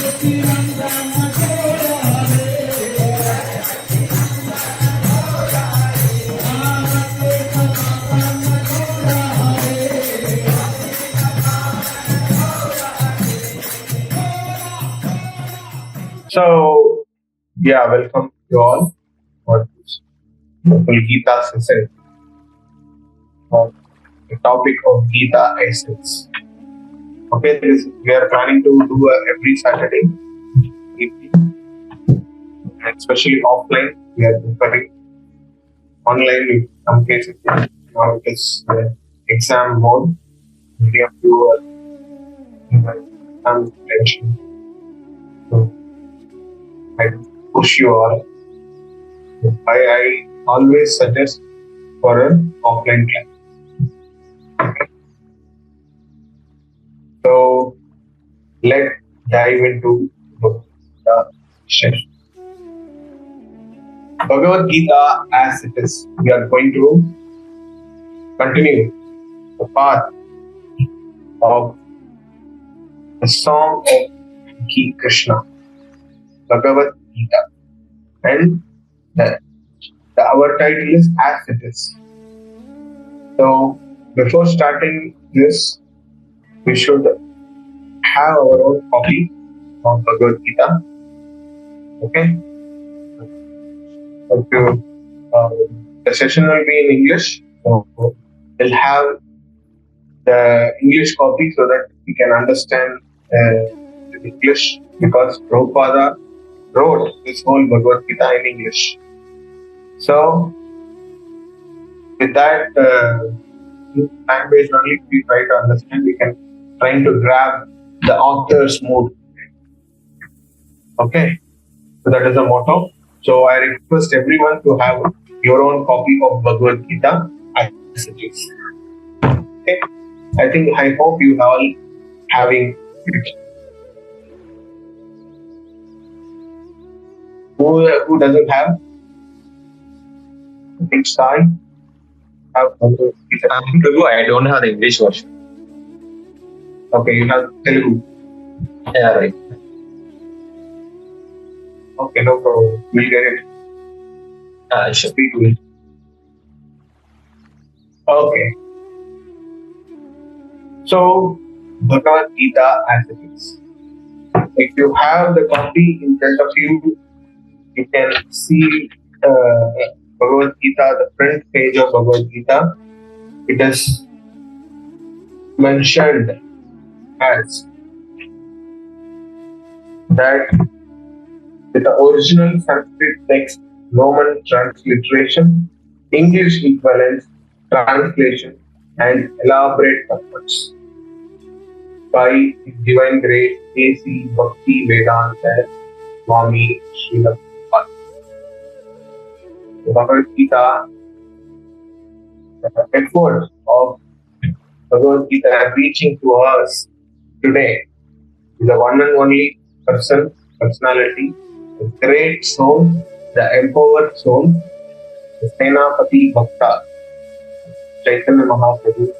So, welcome you all for this Bhagavad Gita session. The topic of Gita essence. Okay, we are planning to do every Saturday evening, and especially offline. We are preparing online in some cases. Now it is exam mode. Many of you are in exam tension. So I push you all. I always suggest for an offline class. So let's dive into the session. Bhagavad Gita as it is. We are going to continue the path of the song of Krishna, Bhagavad Gita, and our title is As It Is. So before starting this, we should have our own copy of Bhagavad Gita. Okay? The session will be in English. So we'll have the English copy so that we can understand the English, because Prabhupada wrote this whole Bhagavad Gita in English. So with that language only we try to understand, we can try to grab the author's mood. Okay, so that is the motto. So I request everyone to have your own copy of Bhagavad Gita as it is. Okay, I hope you all having it. Who doesn't have? I think Sai have Bhagavad Gita. Prabhu, I don't have the English version. Okay, you have Telugu. Yeah, right. Okay, no problem. We'll get it. Sure. Speak to it. Okay. So, Bhagavad Gita as it is. If you have the copy in front of you, you can see Bhagavad Gita, the front page of Bhagavad Gita. It is mentioned as that with the original Sanskrit text, Roman transliteration, English equivalence, translation, and elaborate efforts by His Divine Grace A.C. Bhakti Vedanta Swami Srila Prabhupada. The Bhagavad Gita, the effort of Bhagavad Gita reaching to us today is the one and only personality, the great soul, the empowered soul, the Senapati Bhakta, Chaitanya Mahaprabhu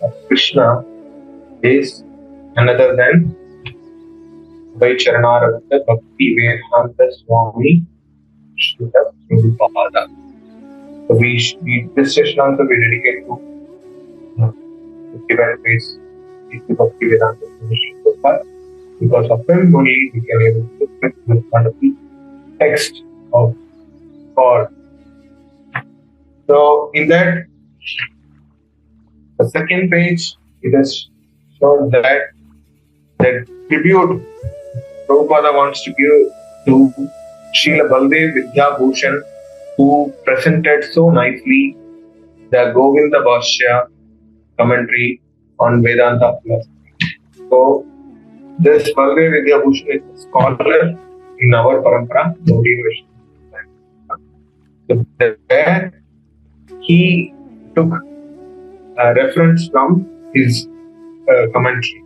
of Krishna is another than Vaicharanaravata Bhakti Vedanta Swami Srila Prabhupada. So this session also we dedicate to the divine grace of Bhakti Vedanta Swami Srila Prabhupada. Because of him only we can able to fit this wonderful text of God. So in that, the second page, it is shown that the tribute Prabhupada wants to give to Srila Baldev Vidyabhushan, who presented so nicely the Govinda Bhashya commentary on Vedanta philosophy. So this Baldev Vidyabhushan is a scholar in our parampara, Gaudiya Vaishnava. So there he took a reference from his commentary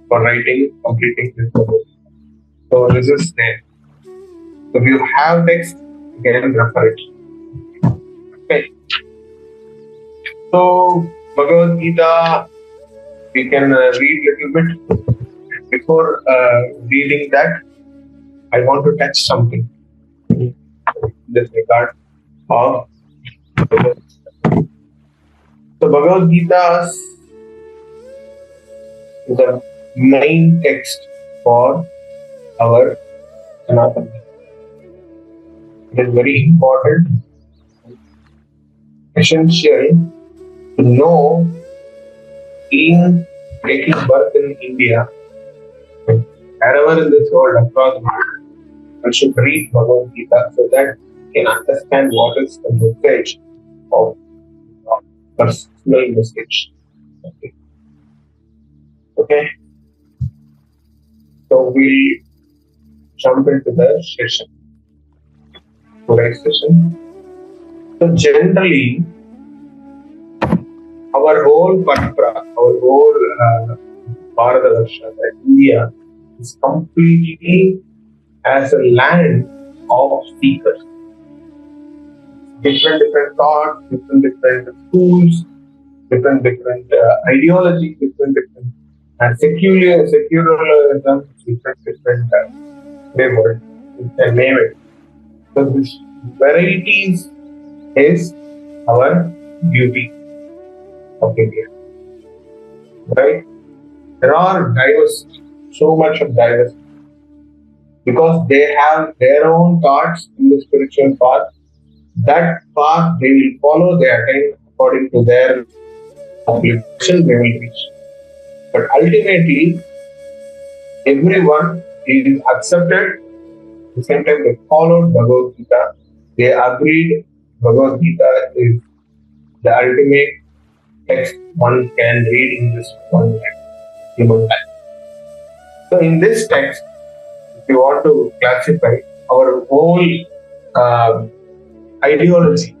for completing this book. So this is there. So if you have text, you can refer it. Okay. So Bhagavad Gita, we can read little bit. Before reading that, I want to touch something in this regard of Bhagavad Gita. So Bhagavad Gita is the main text for our Sanatana. It is very important, essential to know in taking birth in India, wherever in this world, across the world, one should read Bhagavad Gita so that you can understand what is the message of personal message. Okay. So we'll jump into the session. Today's session. So generally, our whole Parapara, our whole Bharatavarsha, India, is completely as a land of seekers. Different thoughts, different schools, different ideologies, different secularism, different flavors. You can name it. So this varieties is our beauty of India, right? There are diversity, so much of diversity, because they have their own thoughts in the spiritual path. That path they will follow, they attain according to their obligation, they will reach. But ultimately, everyone is accepted. At the same time, they followed Bhagavad Gita. They agreed Bhagavad Gita is the ultimate text one can read in this one human life. So in this text, if you want to classify our whole ideology,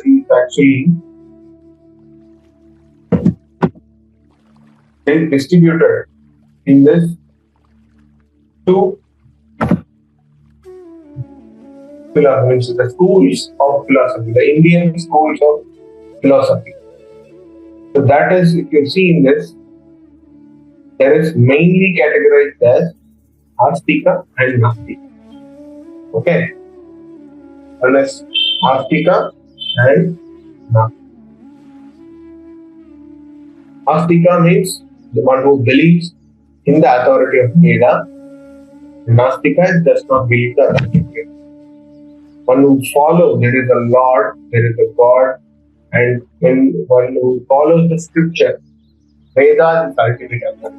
is actually distributed in this two philosophies, the schools of philosophy, the Indian schools of philosophy. So that is, if you see in this, there is mainly categorized as Astika and Nastika. Okay? One is Astika and Nastika. Astika means the one who believes in the authority of Veda. Nastika does not believe the authority of Veda. One who follows, there is a Lord, there is a God, and when one who follows the scripture, Veda is ultimate authority.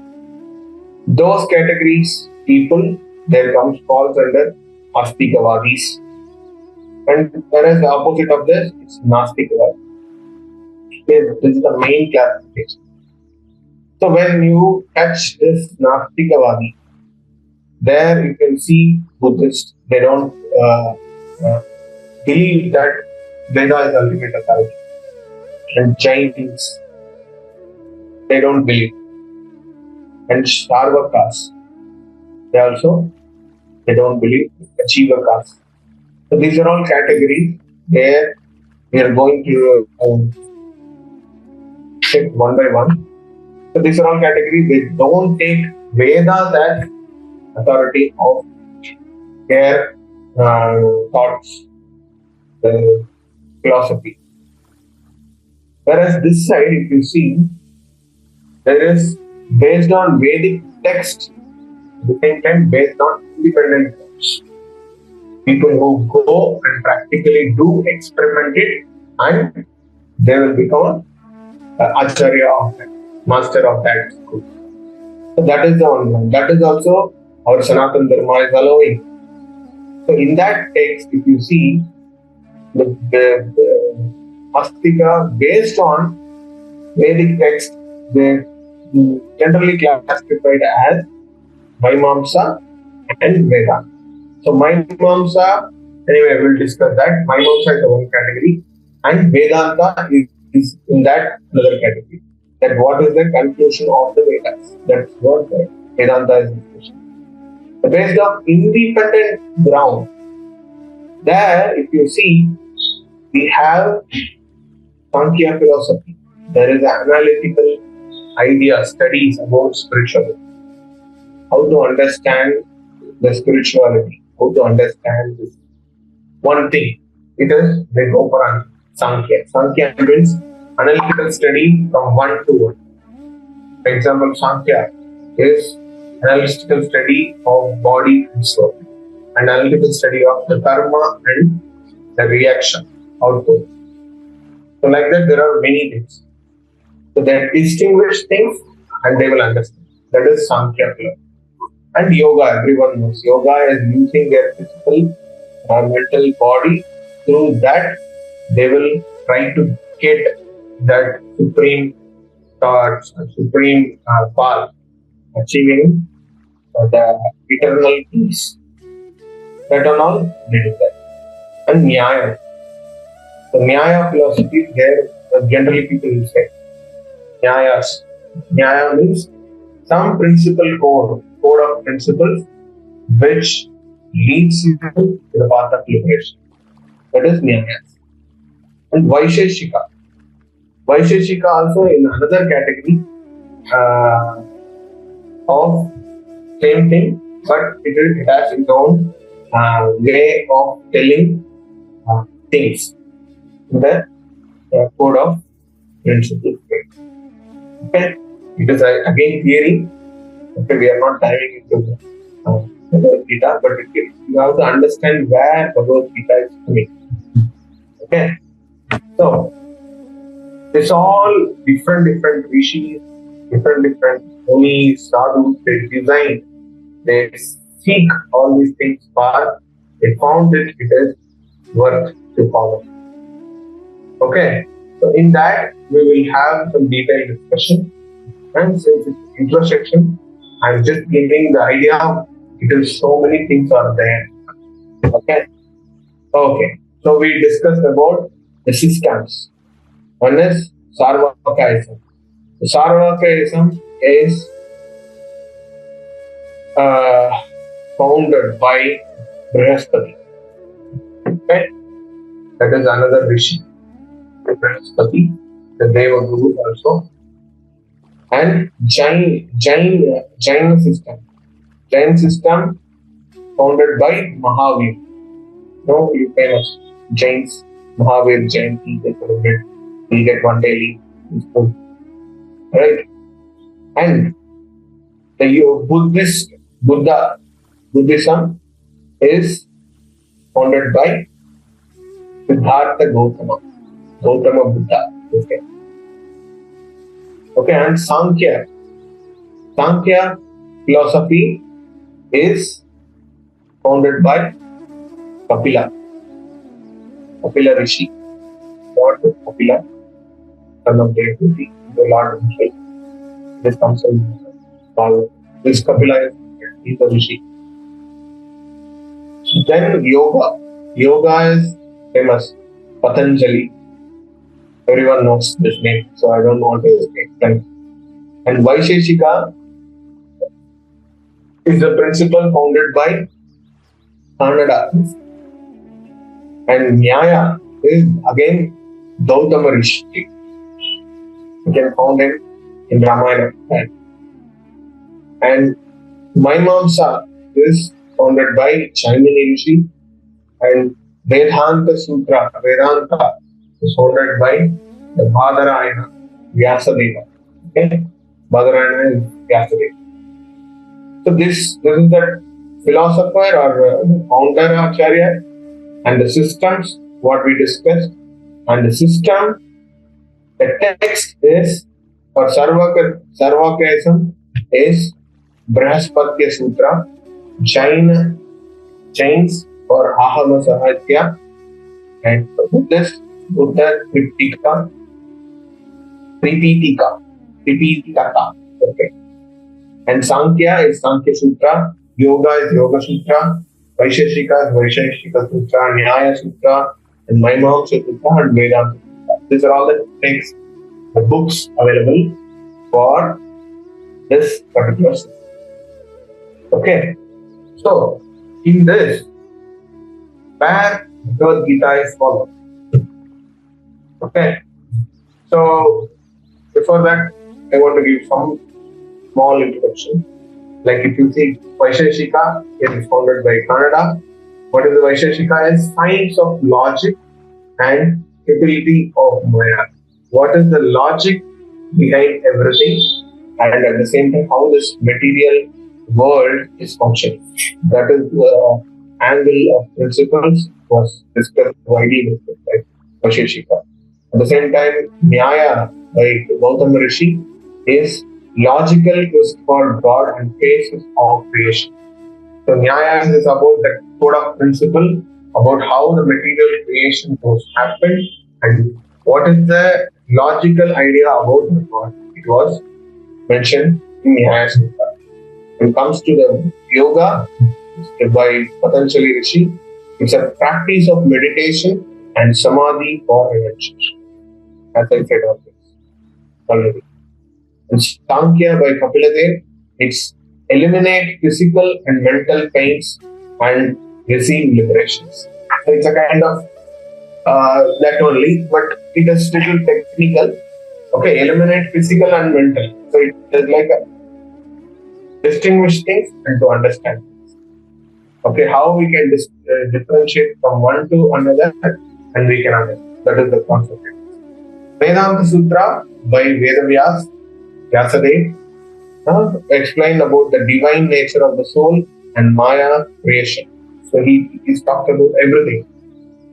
Those categories, people, there falls under Astikavadis. And whereas the opposite of this is Nastikavadi. This is the main classification. So when you touch this Nastikavadi, there you can see Buddhists, they don't believe that Veda is ultimate authority. And Jains, they don't believe. And Sarvakas, they don't believe. Achivakas. So these are all categories where we are going to check one by one. So these are all categories. They don't take Vedas as authority of their thoughts, philosophy. Whereas this side, if you see, there is based on Vedic text, at the same time based on independent thoughts. People who go and practically do experiment it, and they will become Acharya of that, master of that school. So that is the one. That is also our Sanatana Dharma is allowing. So in that text, if you see, the Astika based on Vedic text, they generally classified as Vaimamsa and Vedanta. So Vaimamsa, anyway, we'll discuss that. Vaimamsa is the one category, and Vedanta is in that another category. That what is the conclusion of the Vedas? That's what Vedanta is discussing. So based on independent ground, there, if you see, we have Sankhya philosophy. There is analytical idea, studies about spirituality. How to understand the spirituality, how to understand this one thing. It is they go for Sankhya. Sankhya means analytical study from one to one. For example, Sankhya is analytical study of body and soul, analytical study of the karma and the reaction, output. So like that, there are many things. So they distinguish things and they will understand. That is Sankhya philosophy. And yoga, everyone knows. Yoga is using their physical mental body. Through that, they will try to get that supreme thoughts, supreme path, achieving the eternal peace. That and all, they do that. And Nyaya. The Nyaya philosophy, there generally people will say Nyayas. Nyaya means some principle code of principles which leads you to the path of liberation. That is Nyayas. And Vaisheshika. Vaisheshika also in another category of same thing, but it has its own way of telling things in the code of principles. Okay, it is again theory. Okay, we are not diving into Bhagavad Gita, but you have to understand where Bhagavad Gita is coming. Okay, so it's all different rishis, different munis, sadhus. They seek all these things for. They found it is worth to follow. Okay, so in that we will have some detailed discussion. And since it's introspection, I'm just giving the idea because so many things are there. Okay. So we discussed about the systems. One is Sarvakaism. The Sarvakaism is founded by Brihaspati. Okay. That is another rishi. Brihaspati, the Deva Guru also. And Jain system. Jain system founded by Mahavir. No, you famous Jains, Mahavir Jayanti, they celebrate. We get one day leave. It's good. Right? And the Buddhism is founded by Siddhartha Gautama Buddha. Okay, and Sankhya philosophy is founded by Kapila Rishi. Lord Kapila, son of Devati, the Lord of Shiva. This comes from this Kapila is the Rishi. Then yoga. Yoga is famous. Patanjali. Everyone knows this name, so I don't want to explain. And Vaisheshika is the principle founded by Kanada. And Nyaya is again Gautama Rishi. You can find him in Ramayana. And Mimamsa is founded by Jaimini Rishi. And Vedanta is founded by the Badarayana Vyasadeva. Okay? Badarayana is Vyasadeva. So this is the philosopher or the founder Acharya, and the systems what we discussed. And the system, the text is for Sarvakaism is Brihaspatya Sutra, Jains for Ahama Sahitya, and for Buddhist, Buddha Tripitaka. Okay. And Sankhya is Sankhya Sutra, Yoga is Yoga Sutra, Vaisheshika is Vaisheshika Sutra, Nyaya Sutra, and Mimamsa Sutra, and Vedanta Sutra. These are all the texts, the books available for this particular system. Okay. So, in this, where Bhagavad Gita is followed. Okay. So, before that, I want to give some small introduction. Like if you see Vaisheshika, it is founded by Kannada. What is the Vaisheshika? Is science of logic and ability of Maya. What is the logic behind everything, and at the same time how this material world is functioning. That is the angle of principles was discussed, widely discussed by Vaisheshika. At the same time, Nyaya by Gautama Rishi is logical quest for God and phases of creation. So Nyaya is about the code of principle about how the material creation was happened and what is the logical idea about the God. It was mentioned in Nyaya Sutra. When it comes to the yoga by Patanjali Rishi, it's a practice of meditation and samadhi for renunciation. As I said already. And Sankhya by Kapiladev, it's eliminate physical and mental pains and receive liberations. So it's a kind of that only, but it is little technical. Okay, eliminate physical and mental. So it is like a distinguish things and to understand things. Okay, how we can differentiate from one to another and we can understand. That is the concept. Vedanta Sutra by Vedavyas, Vyasadeva, explained about the divine nature of the soul and Maya creation. So he's talked about everything.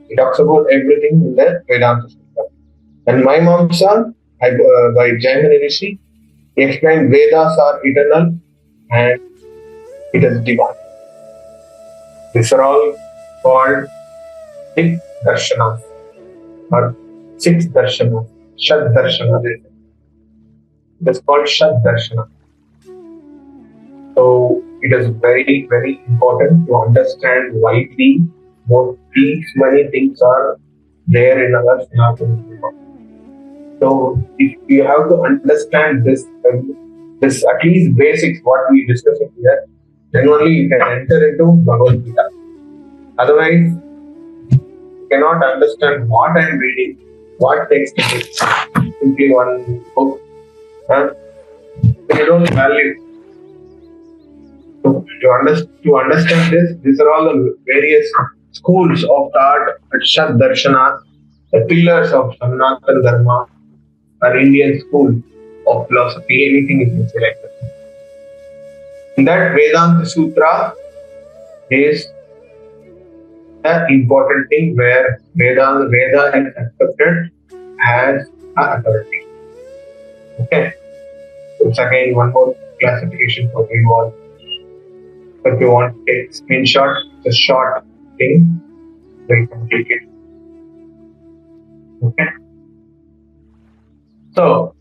He talks about everything in the Vedanta Sutra. And Maimamsa by Jaimini Rishi, he explained Vedas are eternal and it is divine. These are all called six darshanas or six darshanas, Shad Darshana. It is called Shad Darshana. So it is very, very important to understand widely what these many things are there in our Sanatana. So if you have to understand this at least basics what we discussed here, then only you can enter into Bhagavad Gita. Otherwise, you cannot understand what I am reading, what text it is, simply one book. You don't value. To understand this, these are all the various schools of thought, Shad Darshana, the pillars of Sanatana Dharma, or Indian school of philosophy, anything you can say like that. In that Vedanta Sutra is the important thing where Veda is accepted as an authority. Okay. So it's again one more classification for you all. If you want to take screenshot, it's a short thing, so you can click it. Okay. So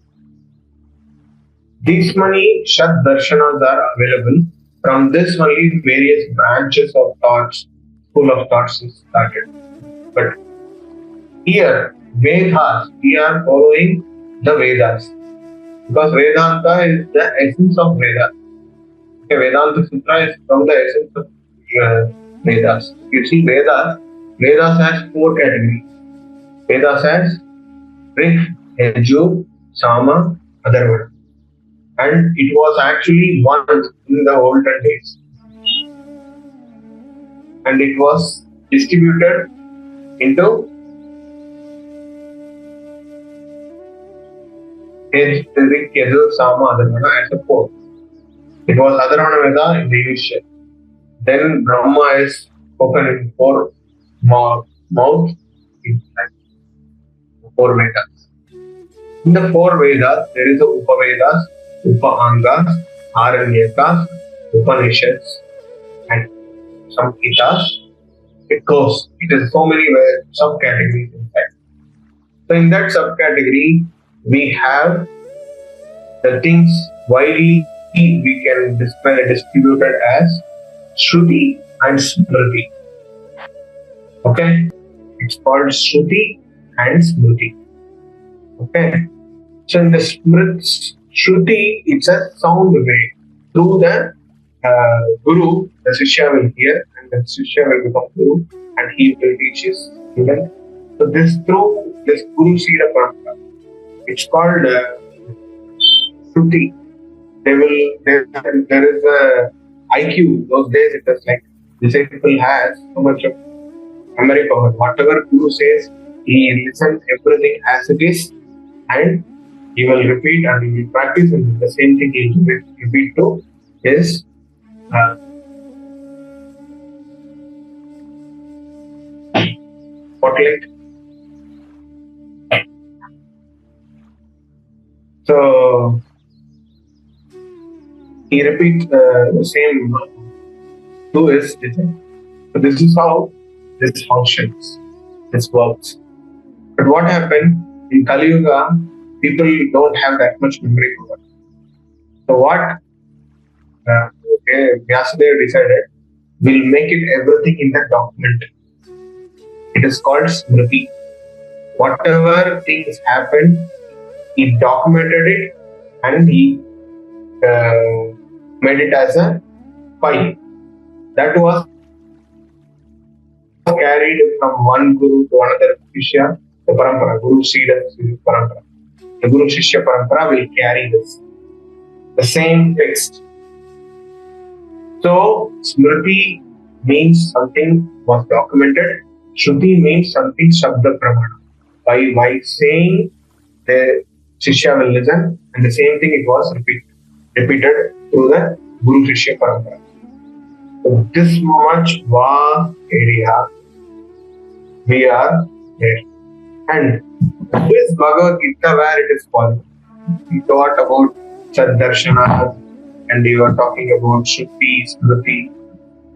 these many Shad Darshanas are available. From this only various branches of thoughts, school of thoughts is started. But here, Vedas, we are following the Vedas. Because Vedanta is the essence of Vedas. Okay, Vedanta Sutra is from the essence of Vedas. You see Vedas has four categories. Vedas has Rig, Yajur, Sama, Atharvana. And it was actually one in the olden days. And it was distributed into Rig, Yajur, Sama, Atharvana as a four. It was Atharvana Veda in the initial. Then Brahma is spoken in four mouths, in four Vedas. In the four Vedas, there is the Upavedas, Upaangas, Aranyakas, Upanishads, and some Gitas. It goes. It is so many subcategories inside. So in that subcategory, we have the things widely we can distribute it as Shruti and Smriti. Okay? It's called Shruti and Smriti. Okay? So in the Shruti, it's a sound way. Through the Guru, the Shishya will hear and the Shishya will become Guru and he will teach his student. So through this Guru Sila Parampara, it's called Shruti. there is a IQ. Those days it was like disciple has so much of memory power. Whatever Guru says, he listens everything as it is, and he will repeat and he will practice, and the same thing he will repeat to his spotlight. So he repeats the same to his disciple. So this is how this functions, this works. But what happened in Kali Yuga? People don't have that much memory power. So what Vyasadeva decided, we'll make it everything in the document. It is called Smriti. Whatever things happened, he documented it and he made it as a file. That was carried from one guru to another Shishya, the parampara, Guru Sridhar parampara. The Guru Shishya parampara will carry this, the same text. So, Smriti means something was documented. Shruti means something Shabda Pramana. By saying, the Shishya will listen, and the same thing it was repeated through the Guru Shishya parampara. So, this much vast area we are there. And this Bhagavad Gita, where it is possible. We thought about Saddarshana, and we were talking about Shruti, Smriti,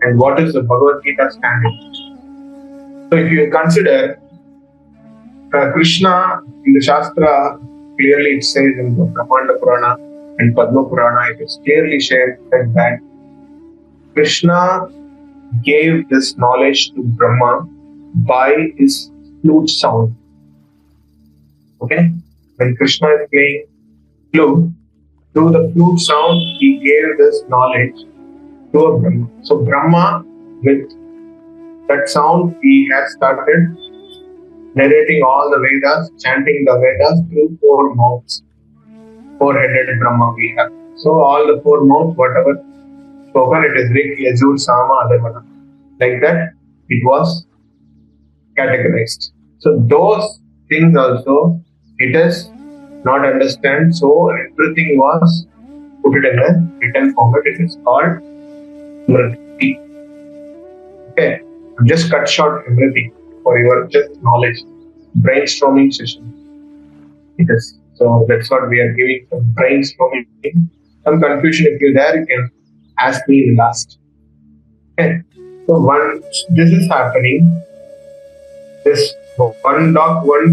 and what is the Bhagavad Gita standing. So if you consider Krishna in the Shastra, clearly it says in the Brahmanda Purana and Padma Purana, it is clearly shared that Krishna gave this knowledge to Brahma by his flute sound. Okay? When Krishna is playing flute, through the flute sound, he gave this knowledge to a Brahma. So Brahma, with that sound, he has started narrating all the Vedas, chanting the Vedas through four mouths. Four-headed Brahma we have. So all the four mouths, whatever spoken, it is Rik, Yajur, Sama, Adharvana. Like that, it was categorized. So those things also, it is not understand. So everything was put it in a written format. It is called Smriti. Okay, I've just cut short everything for your just knowledge. Brainstorming session. It is. So that's what we are giving, some brainstorming. Some confusion if you're there, you can ask me in the last. Okay. So once this is happening, this one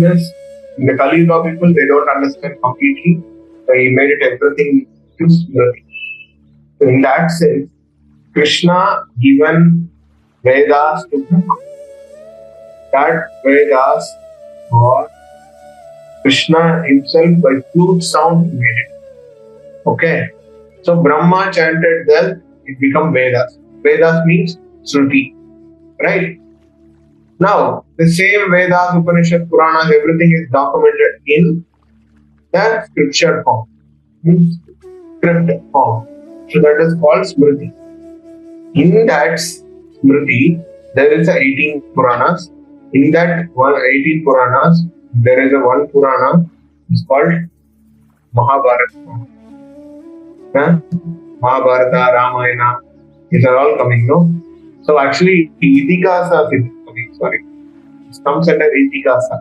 is in the Kali Yuga people, they don't understand completely. So he made it everything to Smriti. So in that sense, Krishna given Vedas to Brahma. That Vedas or Krishna himself by flute sound made it. Okay. So Brahma chanted them, it become Vedas. Vedas means Shruti. Right? Now, the same Vedas, Upanishads, Puranas, everything is documented in the scripture form, script form. So that is called Smriti. In that Smriti, there is 18 Puranas. In that 18 Puranas, there is a one Purana. It's called Mahabharata. Mahabharata, Ramayana, these are all coming, no? So actually, Itikasa is coming, sorry. It comes under Itikasa.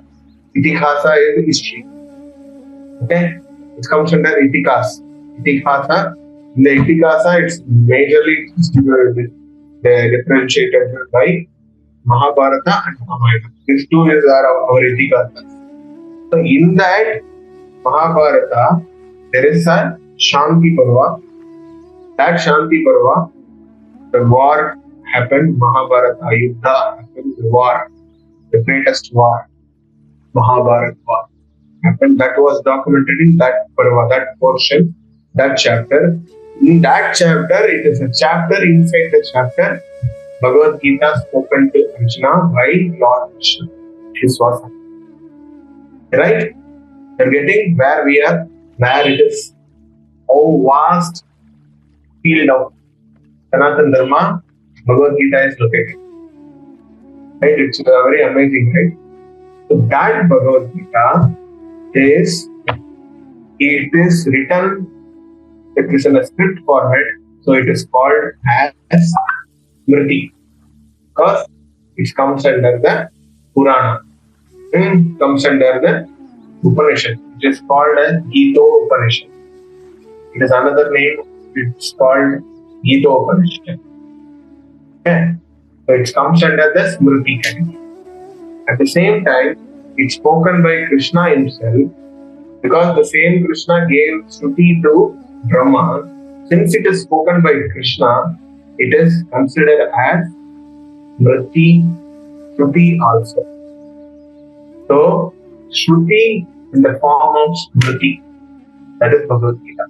Itikasa is history. Okay? It comes under Itikas. Itikasa. In the Itikasa, it's majorly differentiated by Mahabharata and Ramayana. These two are our Itikasas. So in that Mahabharata, there is a Shanti Parva. That Shanti Parva, the war happened, Mahabharata, Yuddha happened, the war, the greatest war, Mahabharata war happened. That was documented in that Parva, that portion, that chapter. In that chapter, it is a chapter inside the chapter, Bhagavad Gita spoken to Arjuna by Lord Krishna. This was right? You're getting where we are, where it is. how vast field of Sanatana Dharma Bhagavad Gita is located. Right? It's very amazing, right? So that Bhagavad Gita is written, it is in a script format, so it is called as Smriti because it comes under the Purana, comes under the Upanishad. It is called as Gita Upanishad. It is another name, it's called Gita Upanishad. Okay. So it comes under the Smriti category. At the same time, it's spoken by Krishna himself because the same Krishna gave Shruti to Brahma. Since it is spoken by Krishna, it is considered as Smriti, Shruti also. So, Shruti in the form of Smriti, that is Bhagavad Gita.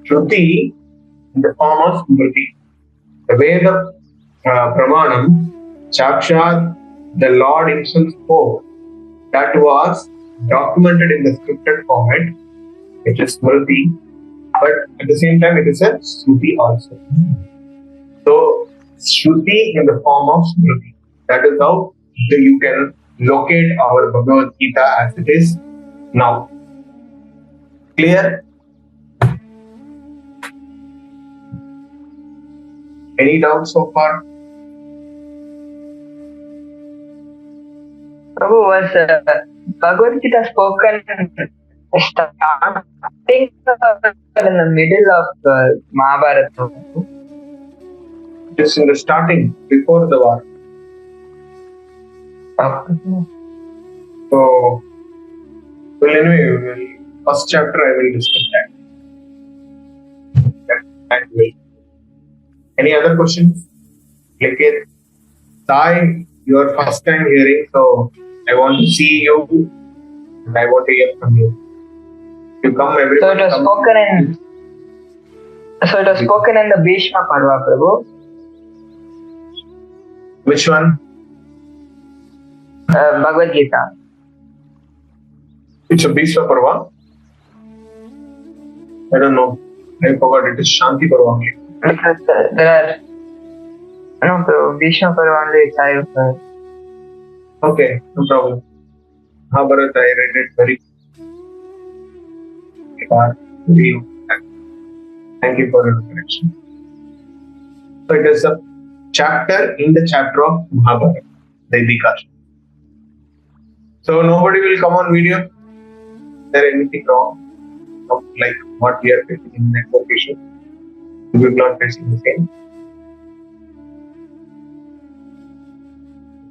Shruti in the form of Smriti. The Veda Pramanam, Sakshat, the Lord himself spoke, that was documented in the scripted format, which is Smriti, but at the same time it is a Shruti also. So, Shruti in the form of Smriti. That is how you can locate our Bhagavad Gita as it is now. Clear? Any doubts so far? Prabhu, was Bhagavad Gita spoken starting in the middle of Mahabharata? It is in the starting, before the war. Okay. So, well, anyway, first chapter I will discuss that. Any other questions? Likhit, Sai, your first time hearing, so I want to see you and I want to hear from you. You come every So it was spoken in the Bhishma Parva, Prabhu. Which one? Bhagavad Gita. It's a Bhishma Parva? I don't know. I forgot. It is Shanti Parva only. Because there are no Prabhu, Bhishma Parva only is Okay, no problem. Mahabharata, I read it very far. Thank you for your correction. So it is a chapter in the chapter of Mahabharata, the Dikasha. So nobody will come on video. Is there anything wrong? Like what we are facing in network issue? We will not facing the same.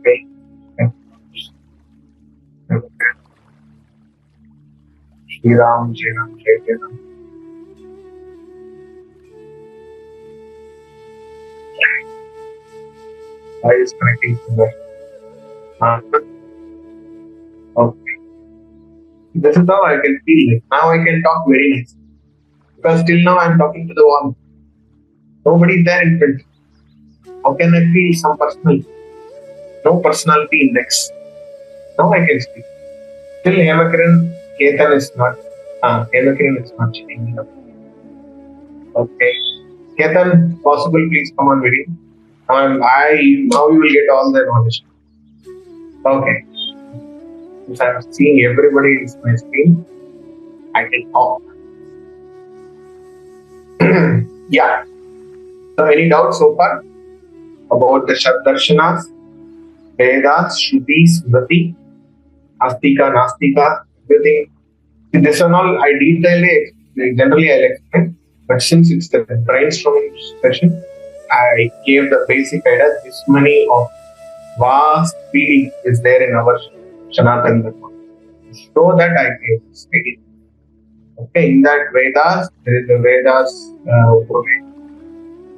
Okay. Shri Ram, Jai Ram, Jai Ram. I is connecting to the okay. This is how I can feel like. Now I can talk very nice. Because till now I am talking to the wall. Nobody is there in front. How can I feel some personal? No personality index. Now I can speak. Still Hemakiran, Ketan is not. Hemakiran is not checking up. Okay. Ketan, possible please come on video. Now you will get all the knowledge. Okay. Since I am seeing everybody in my screen, I can talk. Yeah. So any doubts so far about the Darshanas, Vedas, Shruti, Smriti, Astika, Nastika, everything? This and all I generally I'll explain, but since it's the brainstorming session, I gave the basic idea. This many of vast field is there in our Sanatana Dharma. So that I gave this idea. Okay, in that Vedas, there is the Vedas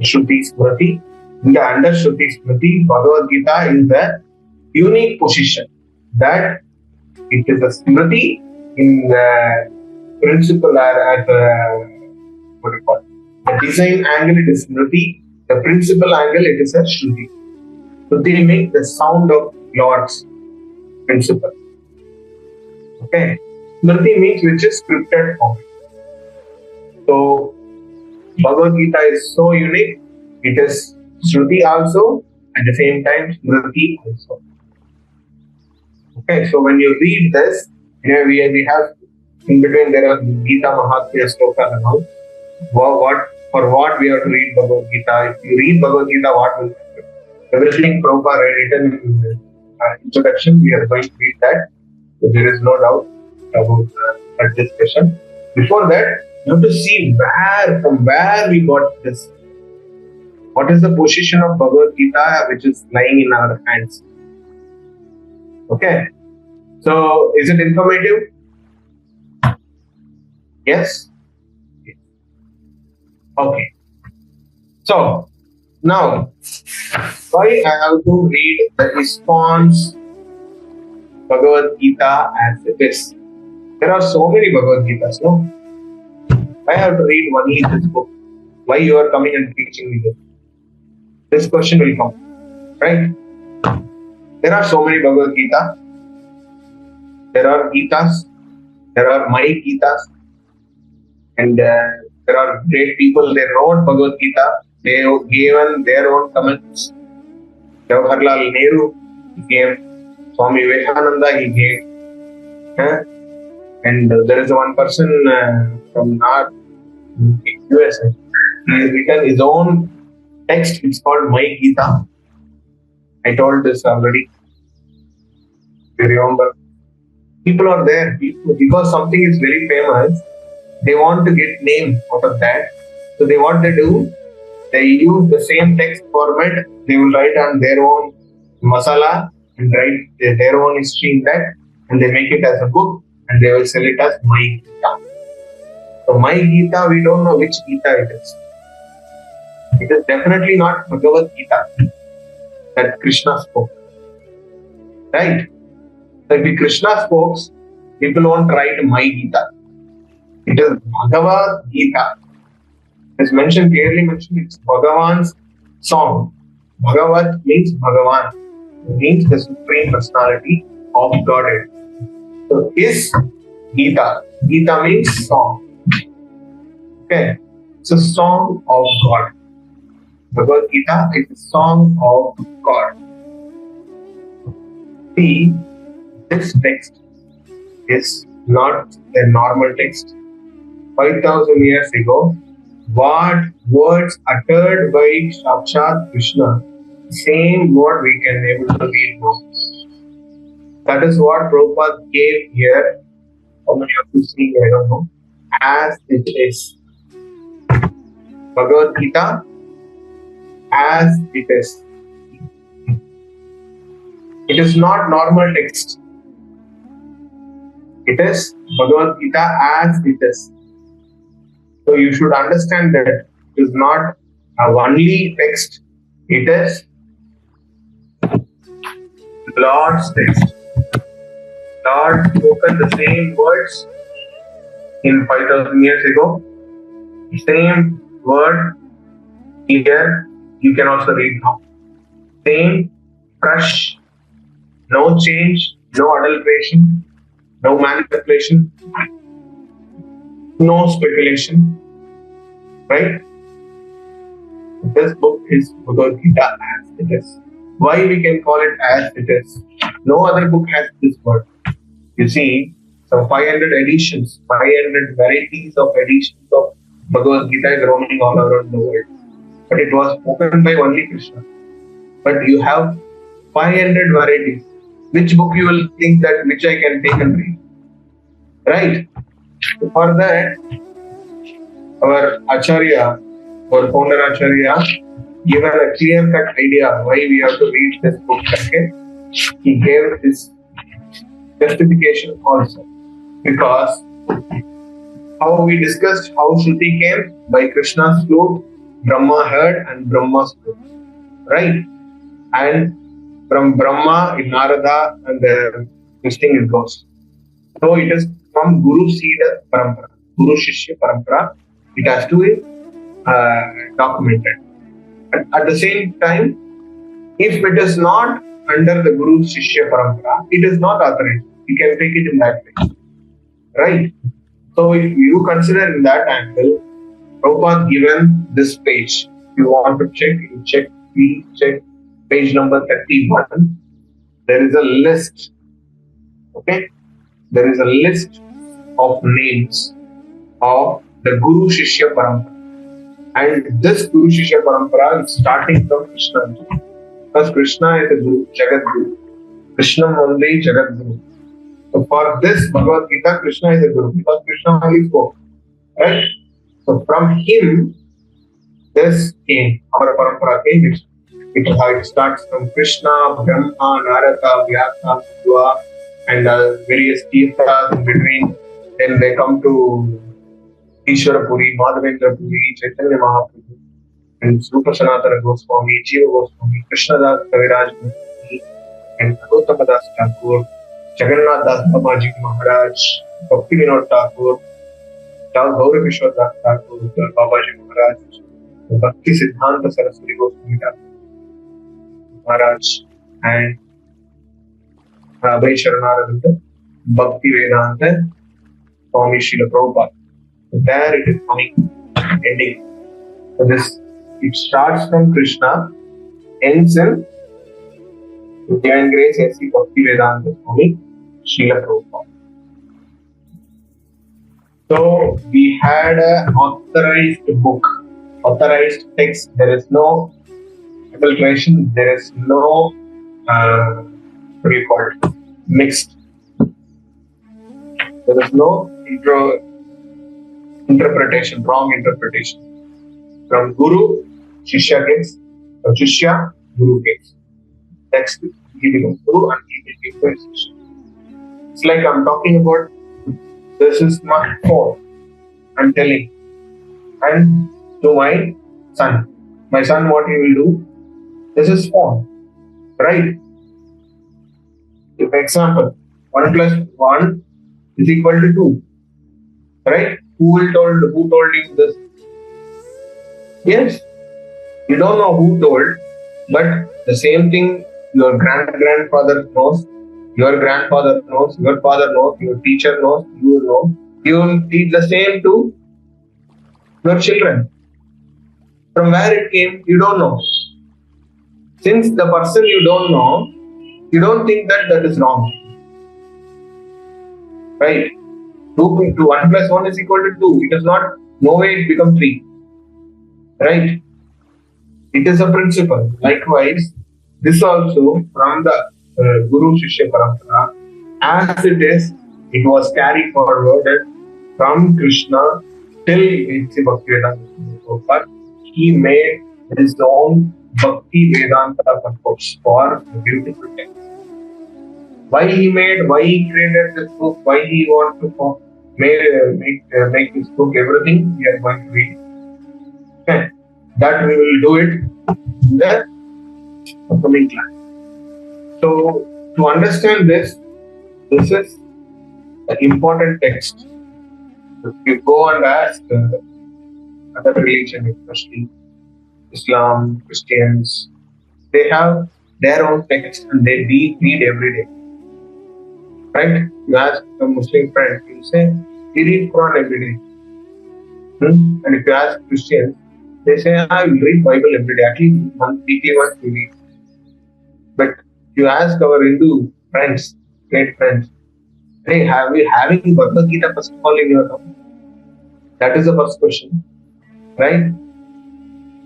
Shruti Smriti. In the under Shruti Smriti, Bhagavad Gita is the unique position that it is a Smriti in the principle as what do you call it? The design angle it is Smriti, the principal angle it is a Shruti. Shruti means the sound of Lord's principle. Okay. Smriti means which is scripted form. So Bhagavad Gita is so unique. It is Shruti also, at the same time Smriti also. Okay, so when you read this, we have in between there are Gita Mahatmya Slokas and all. For what we have to read Bhagavad Gita? If you read Bhagavad Gita, what will happen? Everything Prabhupada written in the introduction, we are going to read that. So there is no doubt about that discussion. Before that, you have to see from where we got this. What is the position of Bhagavad Gita which is lying in our hands? Okay. So, is it informative? Yes? Okay. So, now, why I have to read the response Bhagavad Gita as it is? There are so many Bhagavad Gitas, no? I have to read only this book. Why you are coming and teaching me this? This question will come, right? There are so many Bhagavad Gita. There are Gitas. There are my Gitas. And there are great people. They wrote Bhagavad Gita. They have given their own comments. Jawaharlal Nehru gave. Swami Vivekananda he gave. And there is one person from North USA. He has written his own text. It's called My Gita. I told this already. You remember? People are there because something is very famous. They want to get name out of that. So they what they do? They use the same text format. They will write on their own masala and write their own history in that, and they make it as a book and they will sell it as My Gita. So My Gita, we don't know which Gita it is. It is definitely not Bhagavad Gita that Krishna spoke. Right? So if Krishna spoke, people won't write My Gita. It is Bhagavad Gita. It's clearly mentioned, it's Bhagavan's song. Bhagavat means Bhagavan. It means the Supreme Personality of Godhead. So his Gita. Gita means song. Okay. It's a song of God. Bhagavad Gita is a song of God. See, this text is not a normal text. 5,000 years ago, what words uttered by Sakshat Krishna, same word we can able to read now. That is what Prabhupada gave here. How many of you see? I don't know. As it is. Bhagavad Gita, as it is. It is not normal text. It is Bhagavad Gita as it is. So you should understand that it is not a only text. It is Lord's text. Lord spoken the same words in 5,000 years ago. Same word here you can also read now. Same, fresh, no change, no adulteration, no manipulation, no speculation. Right? This book is Bhagavad Gita as it is. Why we can call it as it is? No other book has this word. You see, some 500 editions, 500 varieties of editions of Bhagavad Gita is roaming all around the world. But it was spoken by only Krishna. But you have 500 varieties. Which book you will think that which I can take and read? Right? For that, our Acharya, our founder Acharya, given a clear-cut idea why we have to read this book. Okay? He gave this justification also. Because how we discussed how Shruti came by Krishna's flute, Brahma heard and Brahma spoke. Right? And from Brahma in Narada and this thing it goes. So it is from Guru Sida Parampara, Guru Shishya Parampara. It has to be documented. At the same time, if it is not under the Guru Shishya Parampara, it is not authorized. You can take it in that way. Right? So if you consider in that angle, Prabhupada given this page. If you want to check, you check, please check page number 31. There is a list. Okay? There is a list of names of the Guru Shishya Parampara. And this Guru Shishya Parampara is starting from Krishna. Because Krishna is a Guru, Jagat Guru. Krishna only Jagat Guru. So for this Bhagavad Gita, Krishna is a Guru because Krishna only spoke. Right? So from him, this came, our parampara came. It is how it starts from Krishna, Brahma, Narada, Vyasa, Dua, and various tirthas in between. Then they come to Ishwarapuri, Madhavendra Puri, Chaitanya Mahaprabhu, and Rupa Sanatana Goswami, Jiva Goswami, Krishnadas Kaviraj Goswami, and Gautama Das Thakur, Jagannath Das Babaji Maharaj, Bhakti Vinod Thakur, Gaura Kishore Das Thakur, Babaji Maharaj, Bhakti Siddhanta Saraswati Goswami Maharaj, and Abhay Sharanaravinda, Bhakti Vedanta, Swami Srila Prabhupada. There it is coming, ending. So this, it starts from Krishna, ends in Divine Grace A.C. Bhakti Vedanta Swami Srila Prabhupada. So we had an authorized book, authorized text. There is no adulteration, there is no, what do you call it, mixed. There is no interpretation, wrong interpretation. From Guru, Shishya gets, from Shishya, Guru gets. Next, he becomes Guru and he will give to his Shishya. It's like I'm talking about, this is my phone, I'm telling. And to my son, what he will do, this is phone, right? For example, 1 plus 1 is equal to 2, right? Who told you this? Yes, you don't know who told, but the same thing your grandfather knows, your grandfather knows, your father knows, your teacher knows, you know. You will teach the same to your children. From where it came, you don't know. Since the person you don't know, you don't think that is wrong. Right? 2 to 1 plus 1 is equal to 2. It is not, no way it becomes 3. Right? It is a principle. Likewise, this also from the Guru Shishya Parampara, as it was carried forward from Krishna till A.C. Bhakti Vedanta Prabhupada. He made his own Bhakti Vedanta purpose for the beautiful text. Why he created this book, why he wants to make this book, everything we are going to read. Okay. That we will do it in the upcoming class. So, to understand this is an important text. If you go and ask other religions, especially Islam, Christians, they have their own text and they read every day. Right? You ask a Muslim friend, you say, we read Quran every day. And if you ask Christians, they say, I will read Bible every day, at least weekly once we read. But you ask our Hindu friends, great friends, hey, have you having Bhagavad Gita first of all in your house? That is the first question. Right?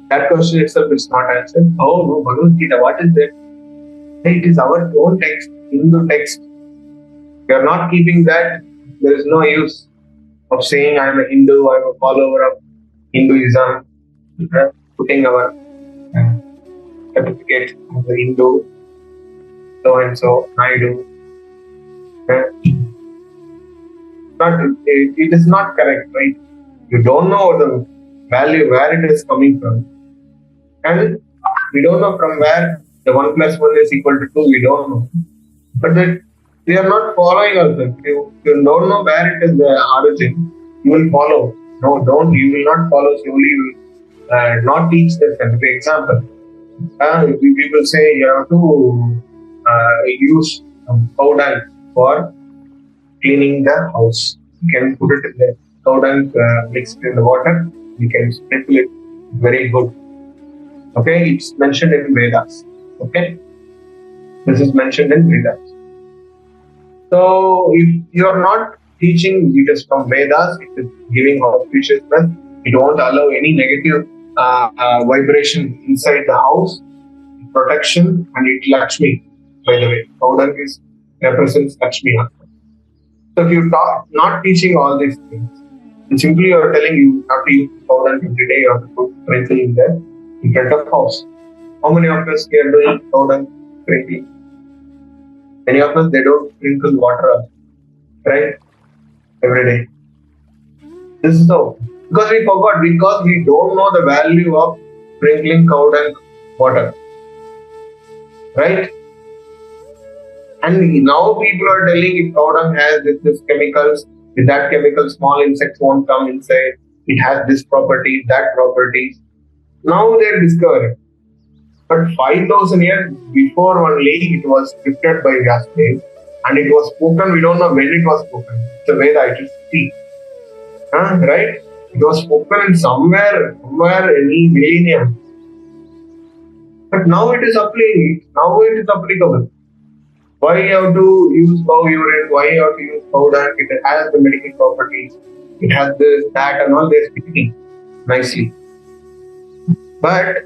That question itself is not answered. Oh no, Bhagavad Gita, what is that? Hey, it is our own text, Hindu text. We are not keeping that. There is no use of saying I am a Hindu, I am a follower of Hinduism, putting our certificate as a Hindu, so and so, Naidu. It is not correct, right? You don't know the value, where it is coming from. And we don't know from where the 1 plus 1 is equal to 2, we don't know. But that we are not following also. If you don't know where it is the origin, you will follow. No, don't. You will not follow. You will not teach that. For example, people say you have to use cow dung for cleaning the house. You can put it in the cow dung mixed in the water. we can sprinkle it very good. Okay, it's mentioned in Vedas. Okay, this is mentioned in Vedas. So if you are not teaching it is from Vedas, it is giving auspiciousness. It won't allow any negative vibration inside the house. Protection and it Lakshmi. By the way, powder is represents Lakshmi. So if you not teaching all these things, and simply you are telling you have to use powder every day, you have to put sprinkle in there in front of house. How many of us are doing powder sprinkling? Many of us they don't sprinkle water, right? Every day. This is so because we forgot, because we don't know the value of sprinkling cow dung water, right? And now people are telling if cow dung has this chemicals, with that chemical small insects won't come inside. It has this property, that properties. Now they're discovering. But 5,000 years before only it was scripted by Vyasadeva and it was spoken. We don't know when it was spoken. It's a Veda, it is speak. Right? It was spoken in somewhere any millennium. But now it is applicable. Why you have to use cow urine? Why you have to use cow dung? It has the medical properties. It has this, that, and all. They're speaking nicely. But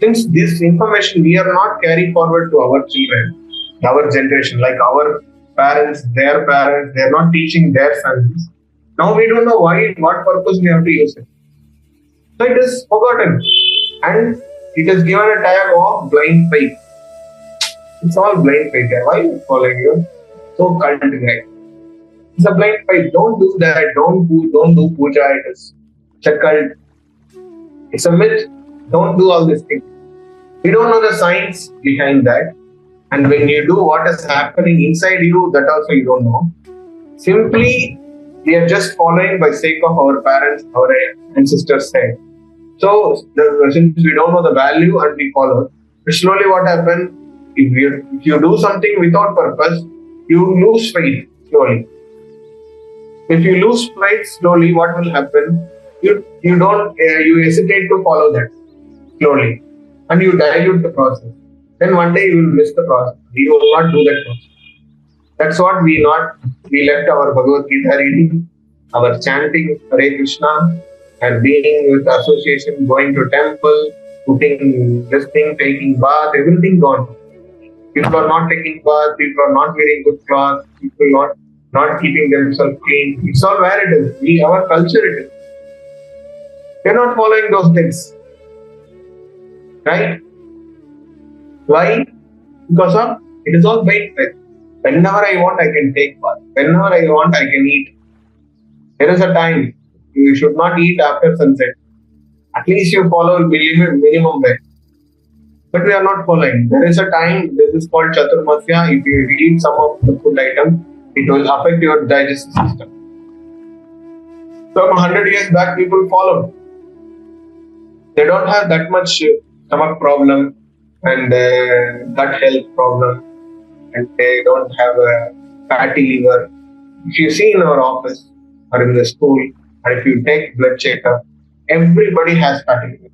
since this information we are not carrying forward to our children, our generation, like our parents, their parents, they are not teaching their sons. Now we don't know why, what purpose we have to use it. So it is forgotten, and it is given a tag of blind faith. It's all blind faith. Why are you following you? So cult guy. It's a blind faith. Don't do that. Don't do puja. It's a cult. It's a myth. Don't do all these things. We don't know the science behind that. And when you do what is happening inside you, that also you don't know. Simply, we are just following by sake of our parents, our ancestors said. So, since we don't know the value and we follow, slowly what happens? If you do something without purpose, you lose faith slowly. If you lose faith slowly, what will happen? You hesitate to follow that slowly, and you dilute the process. Then one day you will miss the process. You will not do that process. That's what we left our Bhagavad Gita reading, our chanting Hare Krishna, and being with association, going to temple, putting this thing, taking bath, everything gone. People are not taking bath, people are not wearing good clothes, people not keeping themselves clean. It's all where it is. Our culture it is. We're not following those things. Right? Why? Because of it is all blind faith. Whenever I want, I can take bath. Whenever I want, I can eat. There is a time. You should not eat after sunset. At least you follow minimum way. But we are not following. There is a time, this is called Chaturmasya. If you eat some of the food items, it will affect your digestive system. So 100 years back, people followed. They don't have that much stomach problem and gut health problem, and they don't have a fatty liver. If you see in our office or in the school, and if you take blood checkup, everybody has fatty liver.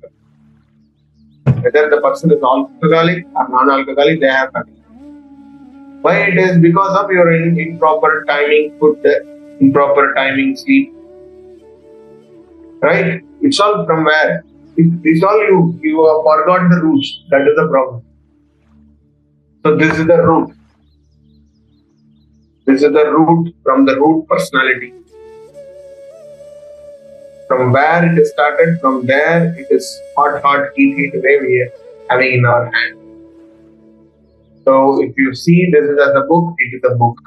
Whether the person is alcoholic or non-alcoholic, they have fatty liver. Why it is? Because of your improper timing food, improper timing sleep. Right? It's all from where? It's all you have forgot the roots. That is the problem. So this is the root. This is the root from the root personality. From where it is started, from there it is hot, heat way we are having in our hand. So if you see this is as a book, it is a book.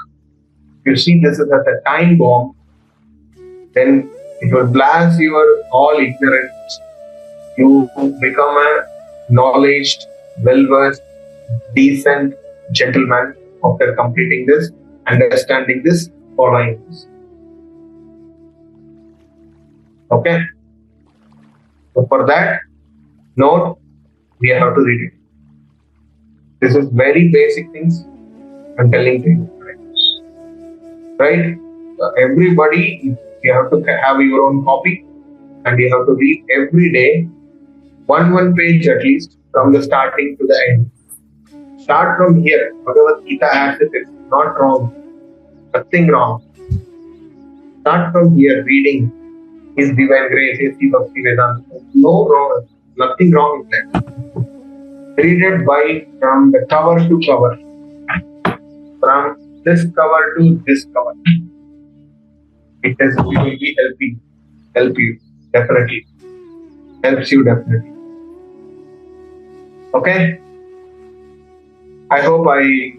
If you see this is as a time bomb, then it will blast your all ignorance. You become a knowledge, well-versed, decent gentleman after completing this, understanding this, following this. Okay? So for that, note, we have to read it. This is very basic things I'm telling to you. Right? So everybody, you have to have your own copy. and you have to read every day one page at least from the starting to the end. Start from here. Bhagavad Gita as it is, not wrong, nothing wrong. Start from here, reading His divine grace, His Bhakti Vedanta. No wrong, nothing wrong with that. Read it by from the cover to cover, from this cover to this cover. It will be help you definitely, helps you definitely. Okay. I hope I